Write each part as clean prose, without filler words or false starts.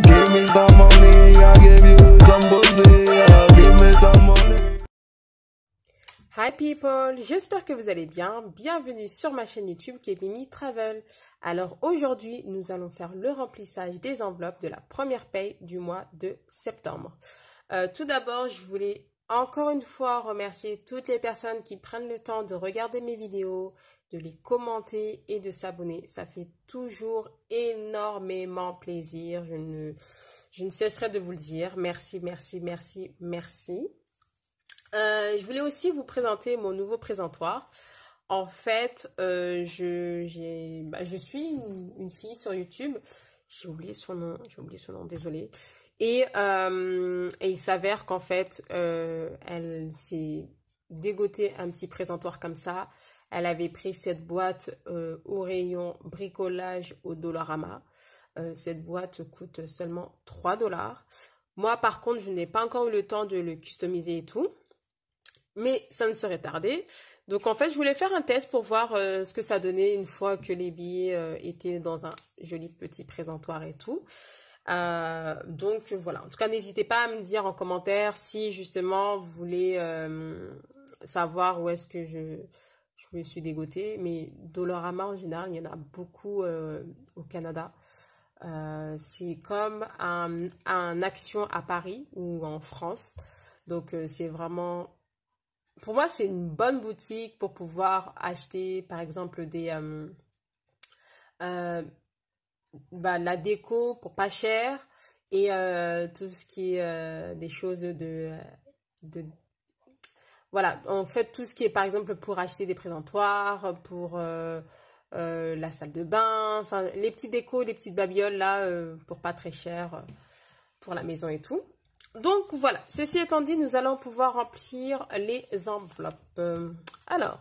Give me some money, I'll give you some pussy. Give me some money. Hi people, j'espère que vous allez bien. Bienvenue sur ma chaîne YouTube qui est Mimi Travel. Alors aujourd'hui, nous allons faire le remplissage des enveloppes de la première paye du mois de septembre. Tout d'abord, je voulais encore une fois remercier toutes les personnes qui prennent le temps de regarder mes vidéos, de les commenter et de s'abonner. Ça fait toujours énormément plaisir. Je ne cesserai de vous le dire. Merci, merci, merci, merci. Je voulais aussi vous présenter mon nouveau présentoir. En fait, je suis une fille sur YouTube. J'ai oublié son nom, désolée. Et il s'avère qu'en fait, elle s'est dégotée un petit présentoir comme ça. Elle avait pris cette boîte au rayon bricolage au Dollarama. Cette boîte coûte seulement 3 $. Moi, par contre, je n'ai pas encore eu le temps de le customiser et tout. Mais ça ne serait tardé. Donc, en fait, je voulais faire un test pour voir ce que ça donnait une fois que les billets étaient dans un joli petit présentoir et tout. Donc, voilà. En tout cas, n'hésitez pas à me dire en commentaire si, justement, vous voulez savoir où est-ce que je me suis dégotée. Mais Dollarama, en général, il y en a beaucoup au Canada. C'est comme un Action à Paris ou en France. Donc, c'est vraiment... Pour moi, c'est une bonne boutique pour pouvoir acheter, par exemple, la déco pour pas cher et tout ce qui est des choses voilà, en fait, tout ce qui est, par exemple, pour acheter des présentoirs, pour la salle de bain, enfin, les petits décos, les petites babioles, là, pour pas très cher, pour la maison et tout. Donc voilà, ceci étant dit, nous allons pouvoir remplir les enveloppes. Alors,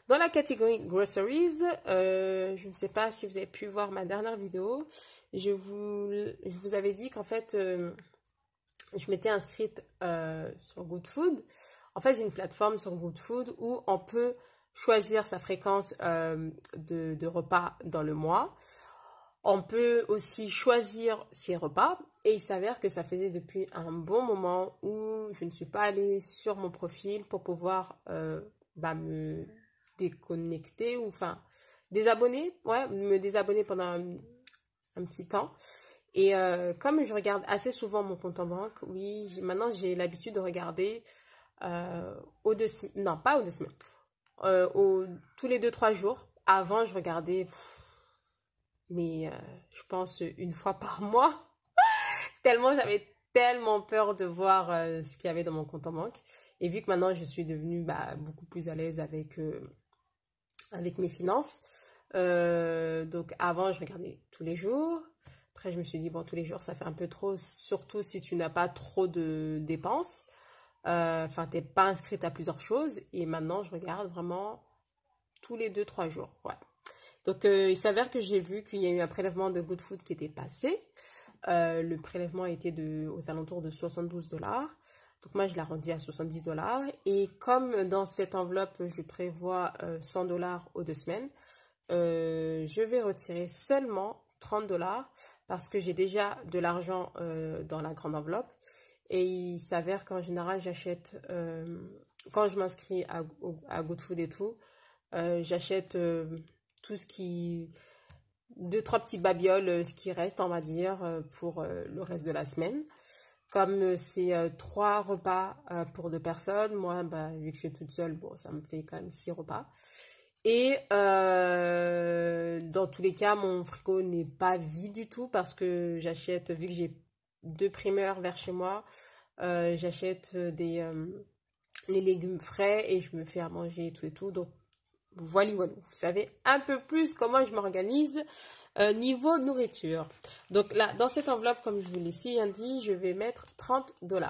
dans la catégorie Groceries, je ne sais pas si vous avez pu voir ma dernière vidéo, je vous avais dit qu'en fait, je m'étais inscrite sur Good Food. En fait, j'ai une plateforme sur Good Food où on peut choisir sa fréquence de repas dans le mois. On peut aussi choisir ses repas et il s'avère que ça faisait depuis un bon moment où je ne suis pas allée sur mon profil pour pouvoir me déconnecter ou enfin désabonner, ouais, me désabonner pendant un petit temps. Et comme je regarde assez souvent mon compte en banque, oui, maintenant j'ai l'habitude de regarder tous les 2-3 jours. Avant, je regardais... mais je pense une fois par mois, tellement j'avais tellement peur de voir ce qu'il y avait dans mon compte en banque. Et vu que maintenant je suis devenue beaucoup plus à l'aise avec mes finances, donc avant je regardais tous les jours. Après je me suis dit bon, tous les jours ça fait un peu trop, surtout si tu n'as pas trop de dépenses. Enfin, t'es pas inscrite à plusieurs choses. Et maintenant je regarde vraiment tous les 2-3 jours. Ouais. Donc, il s'avère que j'ai vu qu'il y a eu un prélèvement de Good Food qui était passé. Le prélèvement était aux alentours de 72 $. Donc, moi, je l'arrondis à 70 $. Et comme dans cette enveloppe, je prévois 100 $ aux 2 semaines, je vais retirer seulement 30 $ parce que j'ai déjà de l'argent dans la grande enveloppe. Et il s'avère qu'en général, j'achète, quand je m'inscris à Good Food et tout, j'achète... tout ce qui... 2-3 petites babioles, ce qui reste, on va dire, pour le reste de la semaine. Comme c'est 3 repas pour 2 personnes, moi, vu que je suis toute seule, bon, ça me fait quand même 6 repas. Et dans tous les cas, mon frigo n'est pas vide du tout parce que j'achète, vu que j'ai 2 primeurs vers chez moi, j'achète les légumes frais et je me fais à manger et tout et tout. Donc, voilà, vous savez un peu plus comment je m'organise niveau nourriture. Donc là, dans cette enveloppe, comme je vous l'ai si bien dit, je vais mettre 30 $.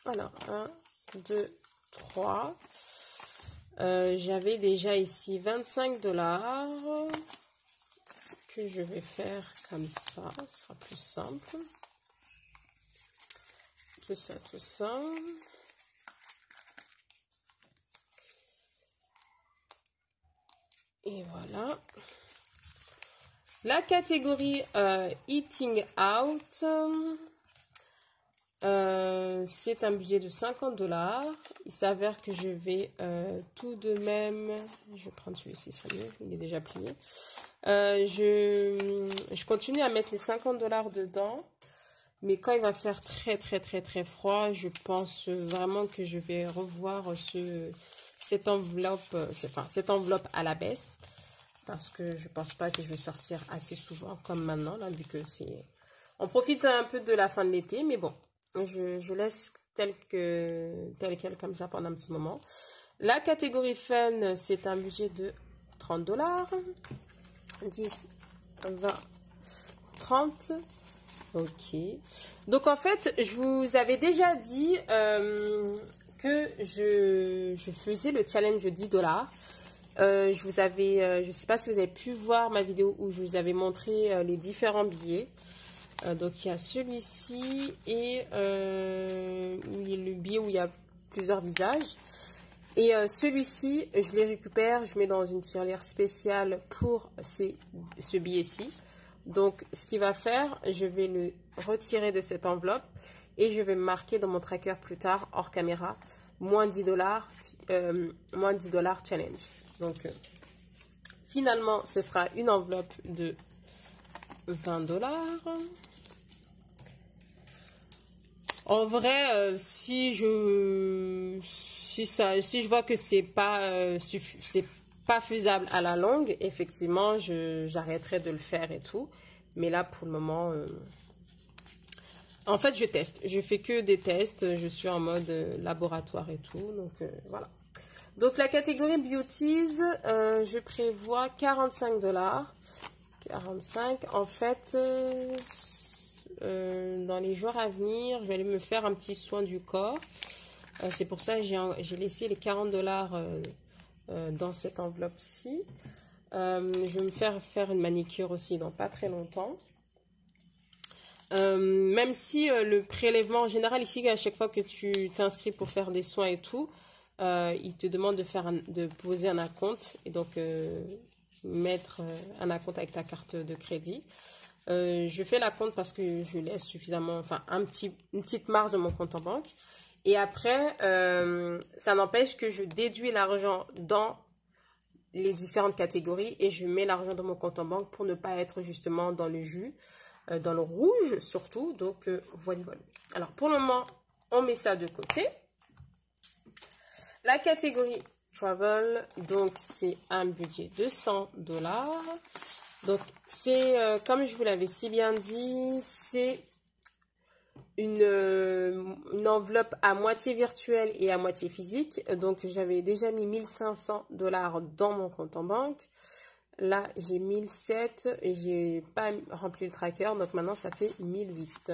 Alors, 1, 2, 3. J'avais déjà ici 25 $ que je vais faire comme ça. Ce sera plus simple. Tout ça, tout ça. Et voilà. La catégorie Eating Out, c'est un budget de 50$. Il s'avère que je vais tout de même... Je vais prendre celui-ci, ce serait mieux, il est déjà plié. Je continue à mettre les 50$ dedans. Mais quand il va faire très froid, je pense vraiment que je vais revoir cette enveloppe à la baisse. Parce que je pense pas que je vais sortir assez souvent comme maintenant, là, vu que c'est... On profite un peu de la fin de l'été, mais bon, je laisse tel quel comme ça pendant un petit moment. La catégorie Fun, c'est un budget de 30$. 10, 20, 30. Ok. Donc en fait, je vous avais déjà dit que je faisais le challenge 10$. Je sais pas si vous avez pu voir ma vidéo où je vous avais montré les différents billets. Donc il y a celui-ci et le billet où il y a plusieurs visages. Et celui-ci, je les récupère, je mets dans une tirelire spéciale pour ce billet-ci. Donc ce qu'il va faire, je vais le retirer de cette enveloppe et je vais marquer dans mon tracker plus tard, hors caméra, moins 10$, moins 10$ challenge. Donc, finalement, ce sera une enveloppe de 20$. En vrai, si je vois que c'est pas faisable à la longue, effectivement, j'arrêterai de le faire et tout. Mais là, pour le moment... En fait, je teste. Je fais que des tests. Je suis en mode laboratoire et tout. Donc, voilà. Donc, la catégorie Beauties, je prévois 45$. 45$. En fait, dans les jours à venir, je vais aller me faire un petit soin du corps. C'est pour ça que j'ai laissé les 40$ dans cette enveloppe-ci. Je vais me faire une manicure aussi dans pas très longtemps. Même si le prélèvement en général ici, à chaque fois que tu t'inscris pour faire des soins et tout, il te demande de poser un acompte et donc mettre un acompte avec ta carte de crédit. Je fais l'acompte parce que je laisse suffisamment, enfin une petite marge de mon compte en banque. Et après, ça n'empêche que je déduis l'argent dans les différentes catégories et je mets l'argent dans mon compte en banque pour ne pas être justement dans le jus. Dans le rouge surtout, donc voilà. Alors pour le moment, on met ça de côté. La catégorie Travel, donc c'est un budget de 100$. Donc c'est, comme je vous l'avais si bien dit, c'est une enveloppe à moitié virtuelle et à moitié physique. Donc j'avais déjà mis 1500$ dans mon compte en banque. Là, j'ai 1007 et j'ai pas rempli le tracker. Donc, maintenant, ça fait 1008.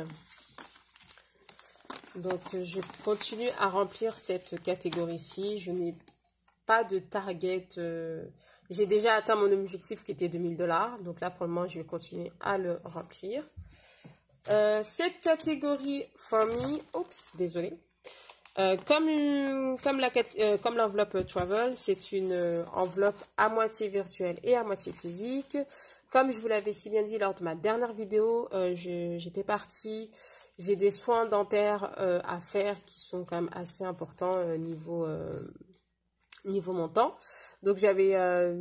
Donc, je continue à remplir cette catégorie-ci. Je n'ai pas de target. J'ai déjà atteint mon objectif qui était 2000$. Donc, là, pour le moment, je vais continuer à le remplir. Cette catégorie For Me, oups, désolé. Comme l'enveloppe Travel, c'est une enveloppe à moitié virtuelle et à moitié physique. Comme je vous l'avais si bien dit lors de ma dernière vidéo, j'étais partie, j'ai des soins dentaires à faire qui sont quand même assez importants niveau montant. Donc j'avais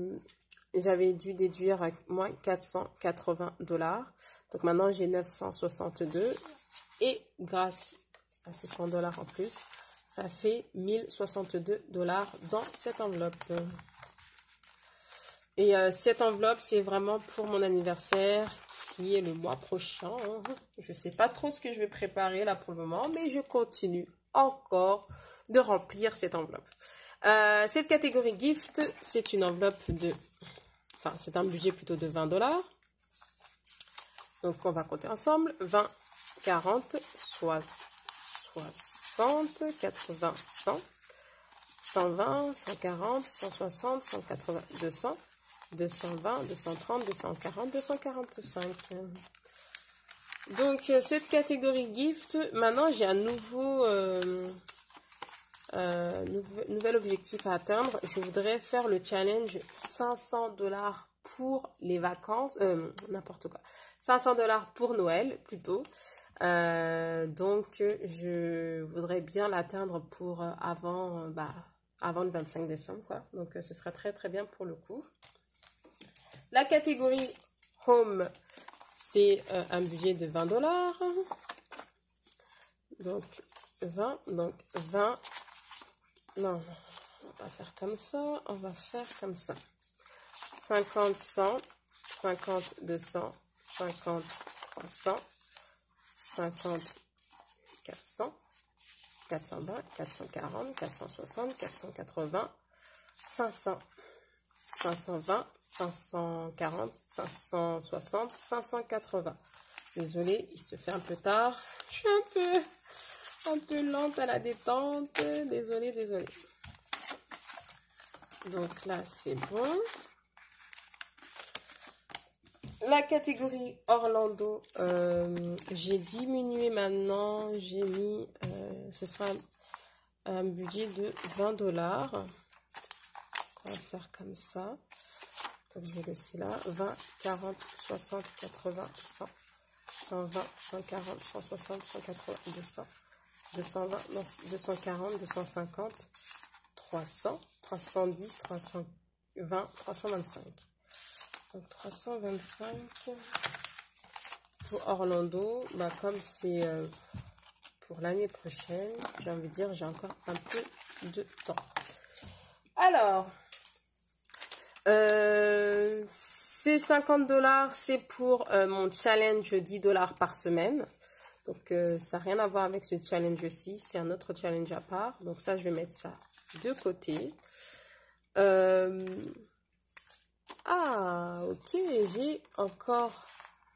dû déduire moins 480$. Donc maintenant j'ai 962 et grâce à ces 100$ en plus, ça fait 1062$ dans cette enveloppe. Et cette enveloppe, c'est vraiment pour mon anniversaire qui est le mois prochain. Je ne sais pas trop ce que je vais préparer là pour le moment, mais je continue encore de remplir cette enveloppe. Cette catégorie gift, c'est une enveloppe enfin, c'est un budget plutôt de 20$. Donc, on va compter ensemble. 20, 40, 60, 80, 100, 120, 140, 160, 180, 200, 220, 230, 240, 245. Donc, cette catégorie gift, maintenant, j'ai un nouvel objectif à atteindre. Je voudrais faire le challenge 500$ pour les vacances, n'importe quoi, 500 $ pour Noël plutôt. Donc, je voudrais bien l'atteindre pour avant le 25 décembre, quoi. Donc, ce sera très, très bien pour le coup. La catégorie Home, c'est un budget de 20 $. Donc, 20. Donc, 20. Non, on va faire comme ça. On va faire comme ça. 50, 100. 50, 200. 50, 300. 50, 400. 420, 440, 460, 480, 500, 520, 540, 560, 580. Désolée, il se fait un peu tard. Je suis un peu lente à la détente. Désolée. Donc là, c'est bon. La catégorie Orlando, j'ai diminué maintenant. J'ai mis, ce sera un budget de 20 $. On va faire comme ça. Donc, je vais laisser là. 20, 40, 60, 80, 100, 120, 140, 160, 180, 200, 220, 240, 250, 300, 310, 320, 325. Donc 325 pour Orlando. Bah, comme c'est pour l'année prochaine, j'ai envie de dire, j'ai encore un peu de temps. Alors, ces 50 $, c'est pour mon challenge 10 $ par semaine. Donc, ça n'a rien à voir avec ce challenge-ci. C'est un autre challenge à part. Donc, ça, je vais mettre ça de côté. Ah, ok, j'ai encore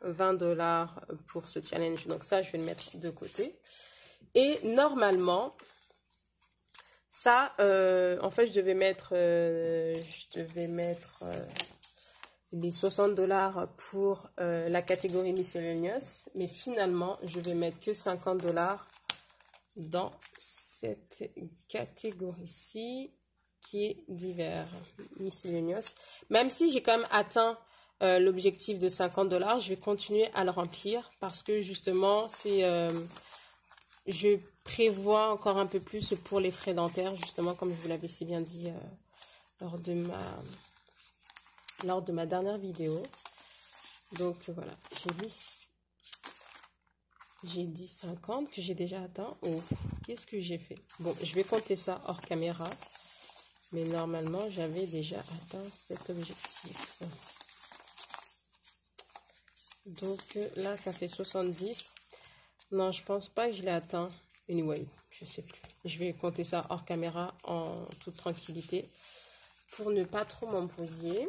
20 $ pour ce challenge. Donc ça, je vais le mettre de côté. Et normalement, ça, en fait, je devais mettre les 60 $ pour la catégorie Miscellaneous. Mais finalement, je vais mettre que 50 $ dans cette catégorie-ci, qui est divers, Miscellaneous. Même si j'ai quand même atteint l'objectif de 50 $, je vais continuer à le remplir parce que justement, je prévois encore un peu plus pour les frais dentaires, justement, comme je vous l'avais si bien dit lors de ma dernière vidéo. Donc voilà, j'ai dit 50 que j'ai déjà atteint. Oh, qu'est-ce que j'ai fait? Bon, je vais compter ça hors caméra. Mais normalement, j'avais déjà atteint cet objectif. Donc là, ça fait 70. Non, je pense pas que je l'ai atteint. Anyway, je sais plus. Je vais compter ça hors caméra en toute tranquillité pour ne pas trop m'embrouiller.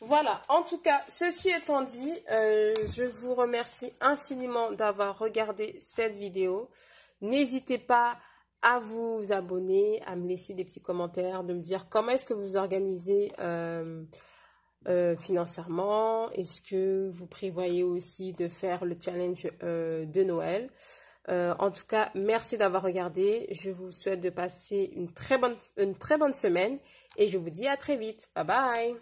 Voilà, en tout cas, ceci étant dit, je vous remercie infiniment d'avoir regardé cette vidéo. N'hésitez pas à vous abonner, à me laisser des petits commentaires, de me dire comment est-ce que vous organisez financièrement. Est-ce que vous prévoyez aussi de faire le challenge de Noël? En tout cas, merci d'avoir regardé. Je vous souhaite de passer une très bonne semaine et je vous dis à très vite. Bye bye!